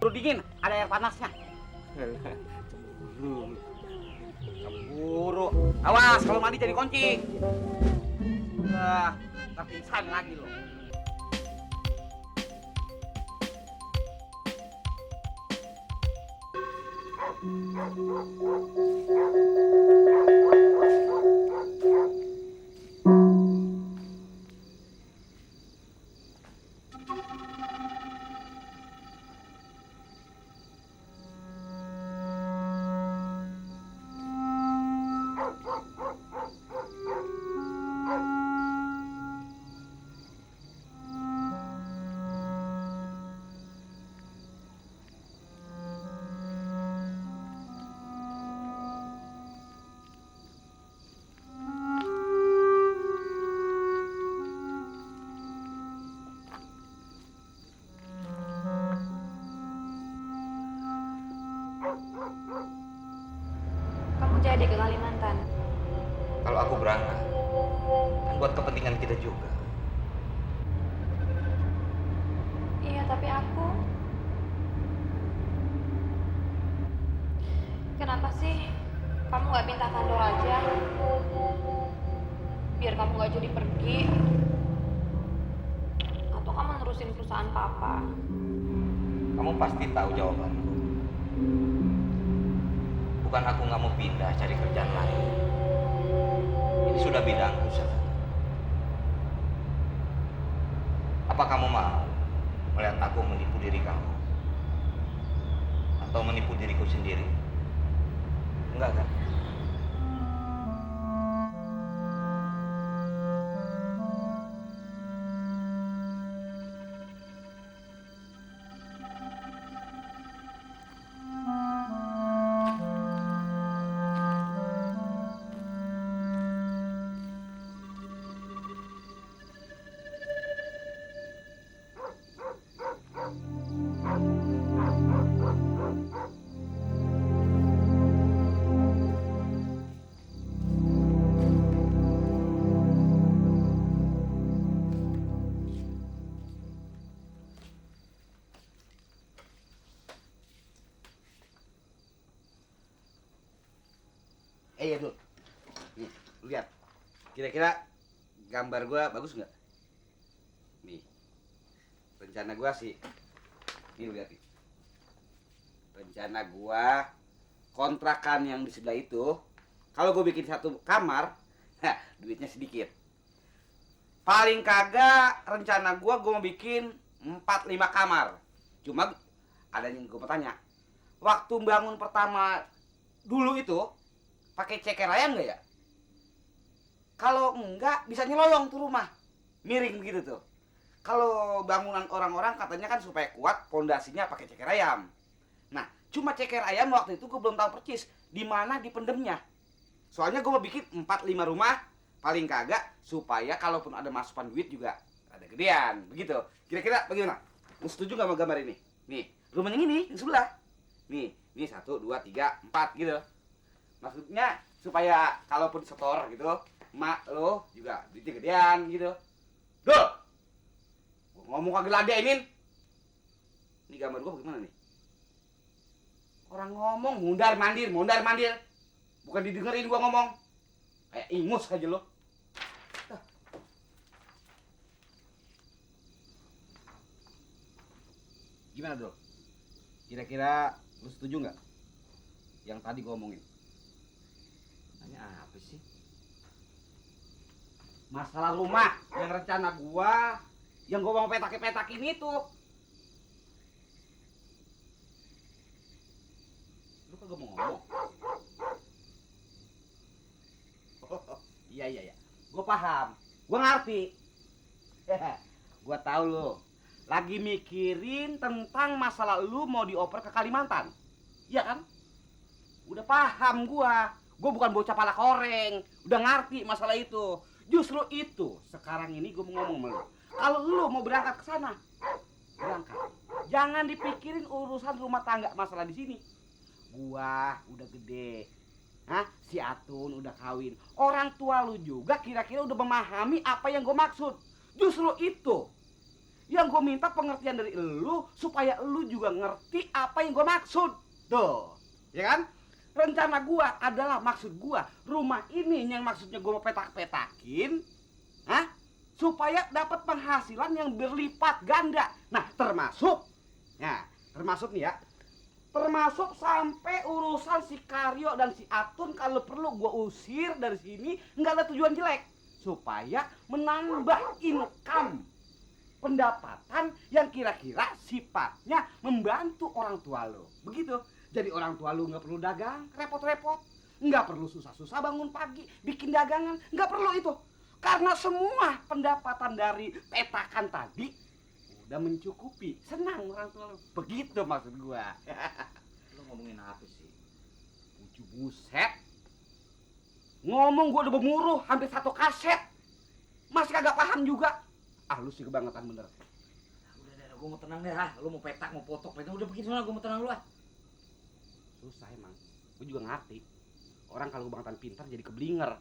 Perlu dingin, ada air panasnya. Cemburu. Cemburu. Awas kalau mandi jadi kunci. Wah, terpingsan lagi lo. Kamu jadi ke Kalimantan. Kalau aku berangkat, kan buat kepentingan kita juga. Iya, tapi aku... Kenapa sih kamu nggak minta kantor aja? Biar kamu nggak jadi pergi. Atau kamu nerusin perusahaan papa. Kamu pasti tahu jawabanku. Bukan aku nggak mau pindah cari kerjaan lain. Ini sudah bidangku sekarang. Apa kamu mau melihat aku menipu diri kamu? Atau menipu diriku sendiri? Enggak kan? Ya Dul. Nih, lu lihat. Kira-kira gambar gua bagus nggak? Nih. Rencana gua sih. Nih lu lihat nih. Rencana gua kontrakan yang di sebelah itu, kalau gua bikin satu kamar, duitnya sedikit. Paling kagak rencana gua mau bikin 4-5 kamar. Cuma ada yang gua mau tanya. Waktu bangun pertama dulu itu pakai ceker ayam nggak ya? Kalau enggak bisa nyeloyong tuh rumah, miring begitu tuh. Kalau bangunan orang-orang katanya kan supaya kuat pondasinya pakai ceker ayam. Nah, cuma ceker ayam waktu itu gue belum tahu persis di mana dipendemnya. Soalnya gue mau bikin 4-5 rumah paling kagak supaya kalaupun ada masukan duit juga ada gedean begitu. Kira-kira bagaimana? Lu setuju nggak sama gambar ini? Nih, rumah yang ini yang sebelah. Nih 1, 2, 3, 4 gitu. Maksudnya supaya kalaupun setor gitu, mak lo juga duitnya gedean gitu. Duh! Gua ngomong kagak ladenin. Ini gambar gua bagaimana nih? Orang ngomong mondar-mandir. Bukan didengerin gua ngomong. Kayak ingus aja lo. Gimana, Dul? Kira-kira lu setuju nggak yang tadi gua omongin? Nanya apa sih? Masalah rumah yang rencana gua, yang gua mau petakin itu. Lu kagak mau ngomong? Iya. Gua paham. Gua ngerti. Gua tahu lu lagi mikirin tentang masalah lu mau dioper ke Kalimantan. Iya kan? Udah paham gua. Gue bukan bocah pala koreng, udah ngerti masalah itu. Justru itu sekarang ini gue mau ngomong sama lu. Kalau lu mau berangkat ke sana, berangkat. Jangan dipikirin urusan rumah tangga masalah di sini. Gua udah gede, si Atun udah kawin. Orang tua lu juga kira-kira udah memahami apa yang gue maksud. Justru itu Yang gue minta pengertian dari elu supaya elu juga ngerti apa yang gue maksud. Tuh, ya kan? Rencana gue adalah maksud gue rumah ini yang maksudnya gue mau petak-petakin, supaya dapat penghasilan yang berlipat ganda. Nah, termasuk nih ya, termasuk sampai urusan si Karyo dan si Atun kalau perlu gue usir dari sini, nggak ada tujuan jelek, supaya menambah income pendapatan yang kira-kira sifatnya membantu orang tua lo. Begitu. Jadi orang tua lo nggak perlu dagang repot-repot, nggak perlu susah-susah bangun pagi bikin dagangan, nggak perlu itu. Karena semua pendapatan dari petakan tadi udah mencukupi. Senang orang tua lo. Begitu maksud gua. Lu ngomongin apa sih? Buset. Ngomong gua udah bermuruh hampir 1 kaset. Masih kagak paham juga. Lu sih kebangetan bener. Udah, gua mau tenang deh. Lu mau petak, mau potok, udah begini sana, gua mau tenang lu ah. Susah emang. Gua juga ngerti. Orang kalau kebangetan pintar jadi keblinger.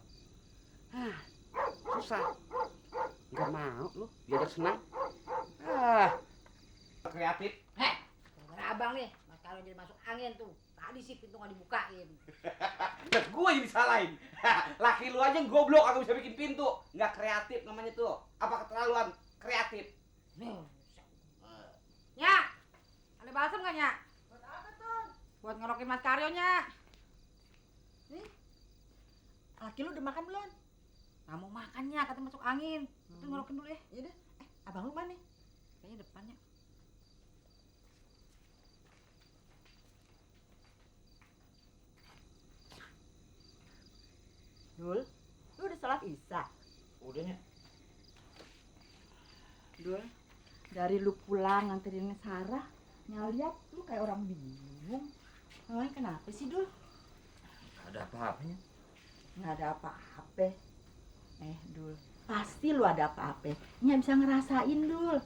Susah. Nggak mau lu diajak senang. Kreatif. Gara abang nih, mas kalau jadi masuk angin tuh. Tadi sih pintu nggak dibukain. Terus gue yang disalahin. Laki lu aja yang goblok aku bisa bikin pintu. Nggak kreatif namanya tuh. Apa keterlaluan kreatif? Nya, ada balsam nggak Nya? Buat apa tuh? Buat ngerokin mas Karyo Nya. Nih, laki lu udah makan belum? Nggak mau makannya, kata masuk angin. Tuh ngerokin dulu ya. Iya deh. Abang lu mana? Kayaknya depannya. Dul, lu udah sholat isya? Udahnya. Dul, dari lu pulang nganterin Sarah, ngeliat lu kayak orang bingung. Namanya kenapa sih, Dul? Ada apa-apanya? Nggak ada apa-apa. Dul, pasti lu ada apa-apa. Nggak bisa ngerasain, Dul.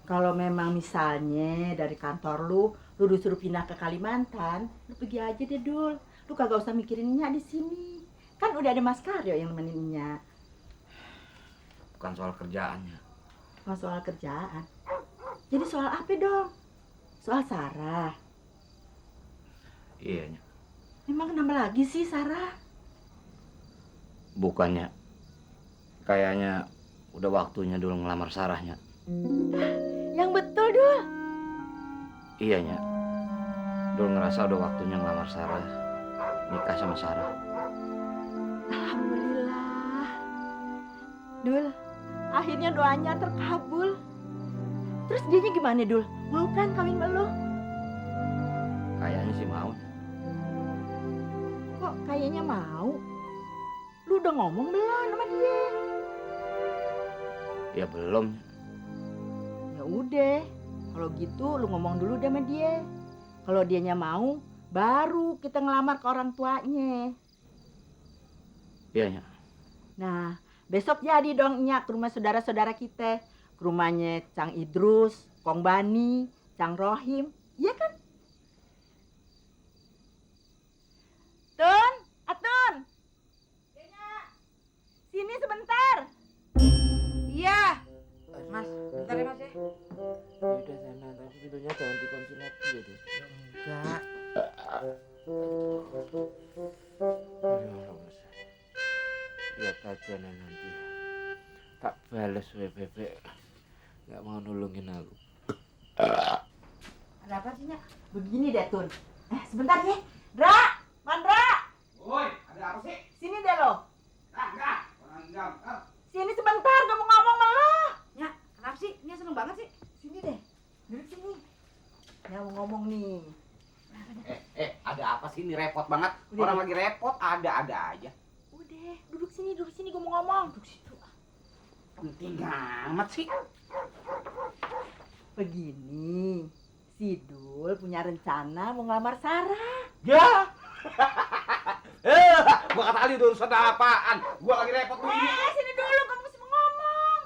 Kalau memang misalnya dari kantor lu disuruh pindah ke Kalimantan, lu pergi aja deh, Dul. Lu kagak usah mikirin Nya di sini. Kan udah ada Mas Karyo yang nemenin Nya. Bukan soal kerjaannya. Oh, soal kerjaan. Jadi soal apa dong? Soal Sarah. Iya, Nya. Emang kenapa lagi sih Sarah? Bukannya. Kayaknya udah waktunya dulu ngelamar Sarahnya. Yang betul, Dul. Iya, Nya. Dul ngerasa udah waktunya ngelamar Sarah. Nikah sama Sarah. Alhamdulillah. Dul, akhirnya doanya terkabul. Terus dianya gimana, Dul? Mau kan kawin sama lu? Kayaknya sih mau. Kok kayaknya mau? Lu udah ngomong belum sama dia? Ya belum. Ya udah, kalau gitu lu ngomong dulu deh sama dia. Kalau dianya mau, baru kita ngelamar ke orang tuanya. Iya, Nya. Nah, besok jadi dong Nya ke rumah saudara-saudara kita. Ke rumahnya Cang Idrus, Kong Bani, Cang Rohim. Iya kan? Tun, Atun. Sini sebentar. Iya. Mas, bentar ya Mas ya. Udah sana, tapi pintunya jangan dikunci lagi ya deh. Enggak. Ya Mas. Lihat aja nanti. Tak balas WBB. Nggak mau nulungin aku. Ada apa sih Nya? Begini deh Tun. Sebentar ya. Dra, Mandra. Woi, ada apa sih? Sini deh lo. Enggak. Orang enggak. Sini sebentar, gue mau ngomong sama lo. Nya, kenapa sih? Nya seneng banget sih. Sini deh, duduk sini. Nya mau ngomong nih. Ada apa sih ini repot banget? Udah. Orang lagi repot ada aja. Udah, duduk sini, gue mau ngomong. Duduk situ. Penting amat sih. Begini, si Dul punya rencana mau ngelamar Sarah. Ya. Gua kata kali udah urusan apaan? Gua lagi repot begini. Sini dulu, kamu mesti mau ngomong.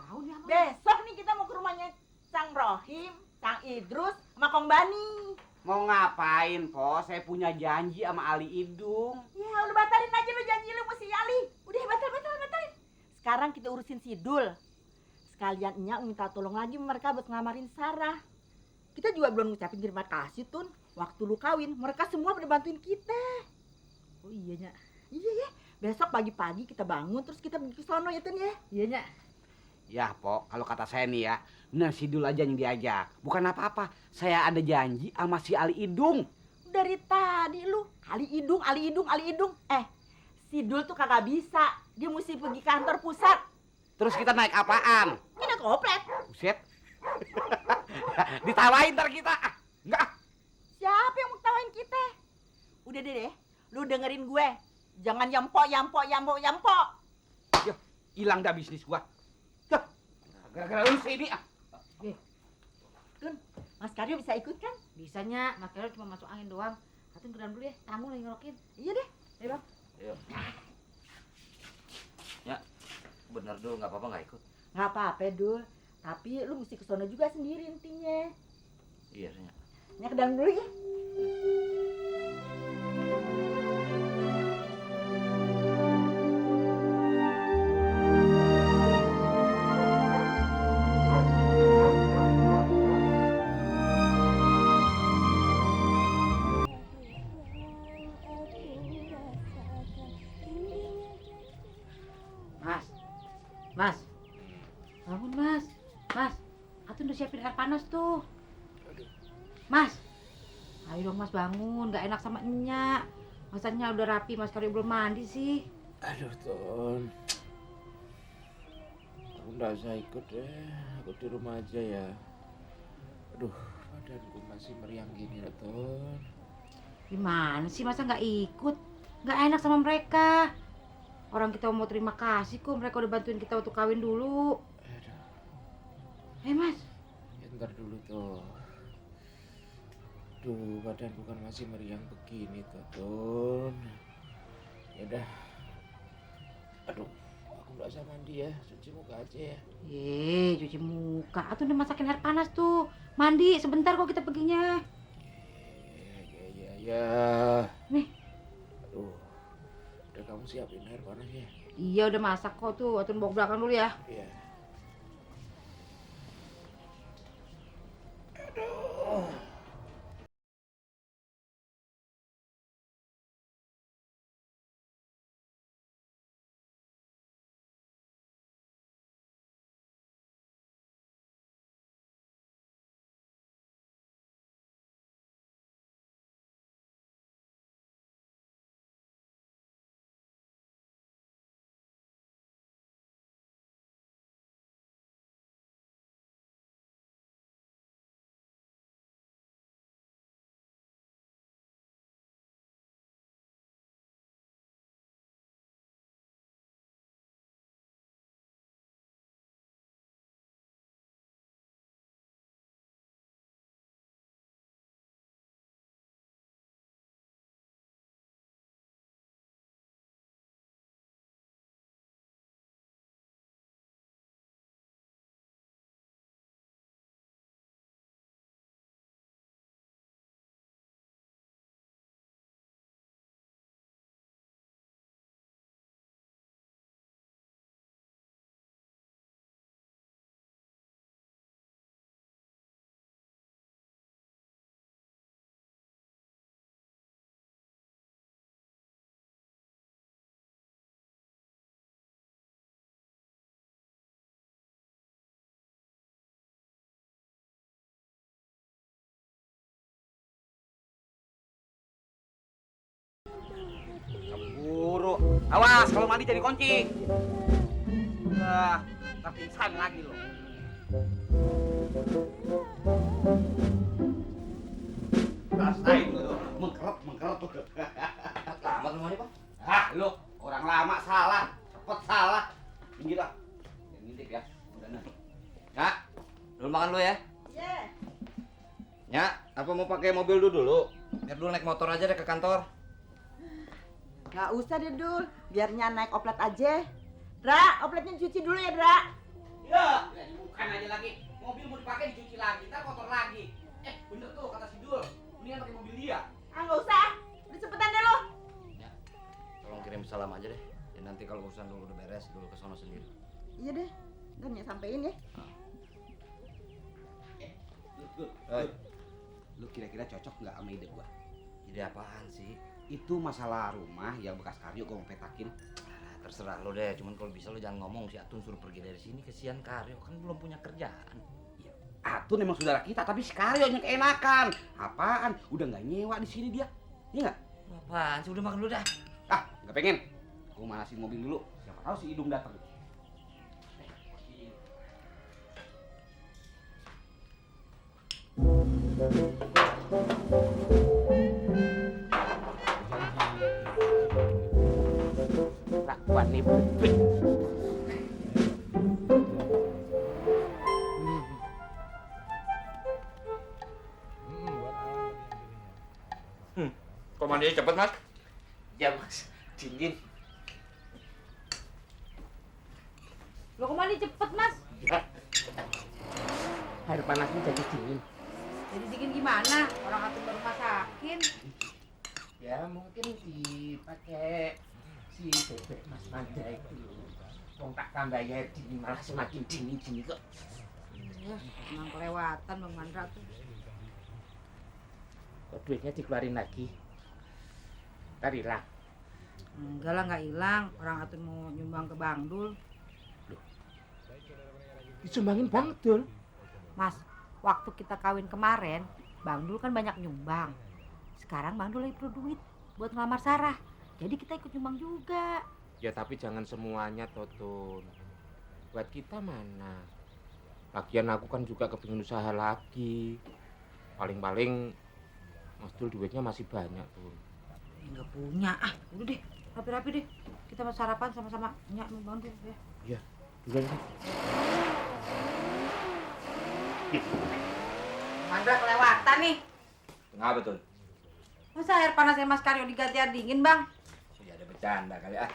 Besok nih kita mau ke rumahnya Cang Rohim, Cang Idrus, sama Kong Bani. Mau ngapain, Po? Saya punya janji sama Ali Idung. Ya udah batalin aja lu janji lu mesti Ali. Udah batalin. Sekarang kita urusin si Dul. sekalian Nya minta tolong lagi mereka buat ngelamarin Sarah. Kita juga belum ngucapin terima kasih Tun. Waktu lu kawin mereka semua pada bantuin kita. Oh iya Nya. Iya ya. Besok pagi-pagi kita bangun terus kita pergi ke sono ya Tun ya. Iya Nya. Ya, Pok, kalau kata saya nih ya, benar si Dul aja yang diajak. Bukan apa-apa, saya ada janji sama si Ali Idung. Dari tadi lu Ali Idung, Ali Idung, Ali Idung. Si Dul tuh kagak bisa. Dia mesti pergi kantor pusat. Terus kita naik apaan? Ini koplet. Buset. Ditawain ntar kita. Enggak. Siapa yang mau tawain kita? Udah deh, lu dengerin gue. Jangan yampo. Yo, hilang dah bisnis gua. Yo, gara-gara lu sini ah. Tun, Mas Karyo bisa ikut kan? Bisanya, Mas Karyo cuma masuk angin doang. Atun ke dalam dulu ya, tamu lagi ngerokin. Iya deh. Ayo Bang. Ayo. Ya, bener Dul, nggak apa-apa nggak ikut. Nggak apa-apa, Dul. Tapi lu mesti ke sono juga sendiri intinya. Iya, Nya. Nya ke dalam dulu ya. Mas, bangun Mas. Mas, Atun udah siapin air panas tuh. Mas, ayo dong Mas bangun, gak enak sama Enya. Masanya udah rapi, Mas Karyo belum mandi sih. Aduh, Ton. Aku nggak usah ikut deh. Aku di rumah aja ya. Aduh, badanku masih meriang gini ya, Ton. Gimana sih, masa gak ikut? Gak enak sama mereka. Orang kita mau terima kasih kok, mereka udah bantuin kita untuk kawin dulu. Aduh, Mas. ya ntar dulu tuh. Duh, badanku kan masih meriang begini tuh, Ton. Ya udah. Aduh, aku nggak usah mandi ya, cuci muka aja ya. Cuci muka. Atun udah masakin air panas tuh. Mandi sebentar kok kita perginya. Ya. Nih. Aduh, udah kamu siapin air panasnya. Iya udah masak kok tuh. Atun bawa ke belakang dulu ya. Iya. Aduh. Buru. Awas kalau mandi jadi kunci. Wah, ntar pingsan lagi lo. Rasain lo, mengkerut tuh. Lama rumahnya, Pak? Ah, lo orang lama salah, cepet salah. Tinggi lah. Yang ngintip ya. Udah nih. Nya, dulu makan lu ya. Iya. Nya, apa mau pakai mobil dulu? Biar dulu naik motor aja deh ke kantor. Nggak usah deh Dul, biar Nya naik oplet aja. Dra, opletnya cuci dulu ya Dra. Ya, bukan aja lagi. Mobil mau dipakai dicuci lagi, ntar kotor lagi. Bener tuh kata si Dul. Mendingan pakai mobil dia. Ah nggak usah, udah cepetan deh lo. Nya, tolong kirim salam aja deh. Ya nanti kalau urusan dulu udah beres, dulu ke sono sendiri. Iya deh. Ntar Nya sampein ya. Lu kira-kira cocok nggak sama ide gua? Ide apaan sih? Itu masalah rumah yang bekas Karyo gua mau petakin. Terserah lo deh, cuman kalau bisa lo jangan ngomong si Atun suruh pergi dari sini, kesian Karyo kan belum punya kerjaan. Atun emang saudara kita, tapi si Karyo yang keenakan. Apaan? Udah nggak nyewa di sini dia? Iya nggak? Apaan sih, udah makan dulu dah. Ah, nggak pengen. Gua manasin mobil dulu. Siapa tahu si Idung datang. Lakuan nih bebek. Kok mandinya cepet, Mas? Ya Mas, dingin. Lo kemana cepet mas? Ya. Air panasnya jadi dingin. Jadi dingin gimana? Orang Atun baru masakin. Ya mungkin dipakai si bebek Mas Manda itu. Wong tak tambah ya dingin malah semakin dingin kok. Ya, emang kelewatan Bang Mandra tuh. Kok duitnya dikeluarin lagi? Ntar hilang. Enggak lah, nggak hilang. Orang Atun mau nyumbang ke Bang Dul. Disumbangin Bang Dul. Mas, waktu kita kawin kemarin, Bang Dul kan banyak nyumbang. Sekarang Bang Dul lagi perlu duit buat ngelamar Sarah. Jadi kita ikut nyumbang juga. Ya tapi jangan semuanya Totun. Buat kita mana? Lagian aku kan juga kepingin usaha lagi. Paling-paling Mas Dul duitnya masih banyak tuh. Enggak punya. Ah, udah deh. Rapi-rapi deh. Kita mau sarapan sama-sama Nyak sama Bang Dul ya. Iya, duluan deh. Mandra kelewatan nih. Kenapa tuh? Masa air panasnya Mas Karyo diganti air dingin, Bang? Ya ada bercanda kali ah.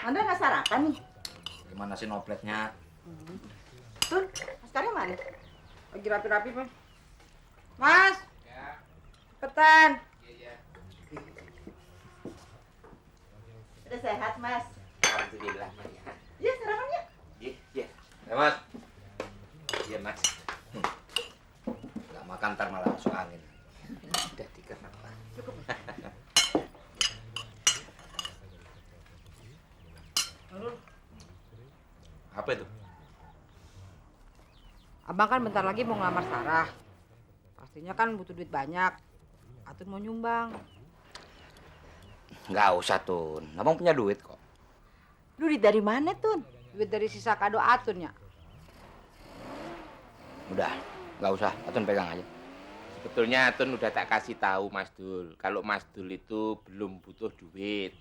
Mandra nggak sarapan nih? Gimana sih nopletnya? Tun, Mas Karyo mana? Lagi rapi-rapi, Bang. Mas. Ya. Cepetan. Udah sehat, Mas? Alhamdulillah. Iya, sarapan ya. Iya. Ya Mas. Iya Mas. Nggak makan ntar malah masuk angin. Udah dikerap lah. Cukup. Apa itu? Abang kan bentar lagi mau ngelamar Sarah. Pastinya kan butuh duit banyak. Atun mau nyumbang. Nggak usah Tun, abang punya duit kok. Duit dari mana, Tun? Duit dari sisa kado Atun ya. Udah, nggak usah, Atun pegang aja. Sebetulnya Atun udah tak kasih tahu Mas Dul. Kalau Mas Dul itu belum butuh duit.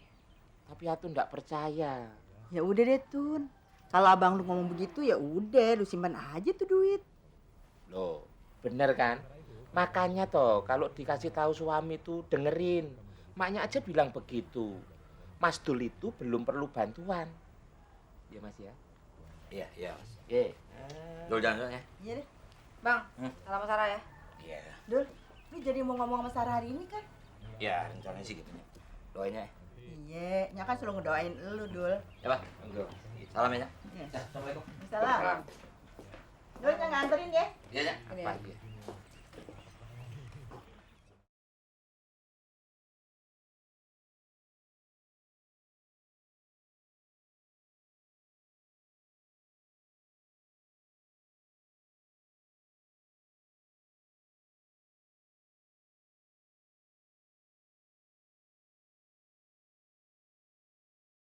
Tapi Atun nggak percaya. Ya udah deh, Tun. Kalau abang lu ngomong begitu ya udah, lu simpan aja tuh duit. Loh, bener kan? Makanya toh kalau dikasih tahu suami tuh dengerin. Maknya aja bilang begitu. Mas Dul itu belum perlu bantuan. Ya Mas ya? Iya Mas. Oke. Dul jangan ya. Iya deh. Bang, salam sama Sarah ya. Iya. Dul, lu jadi mau ngomong sama Sarah hari ini kan? Ya rencananya sih gitu. Doain ya. Iya, Nya kan selalu ngedoain lu, Dul. Ya Pak. Salam ya. Iya. Assalamualaikum. Salam. Dul, Nya nganterin ya. Iya ya. Ini Apa ya. ya?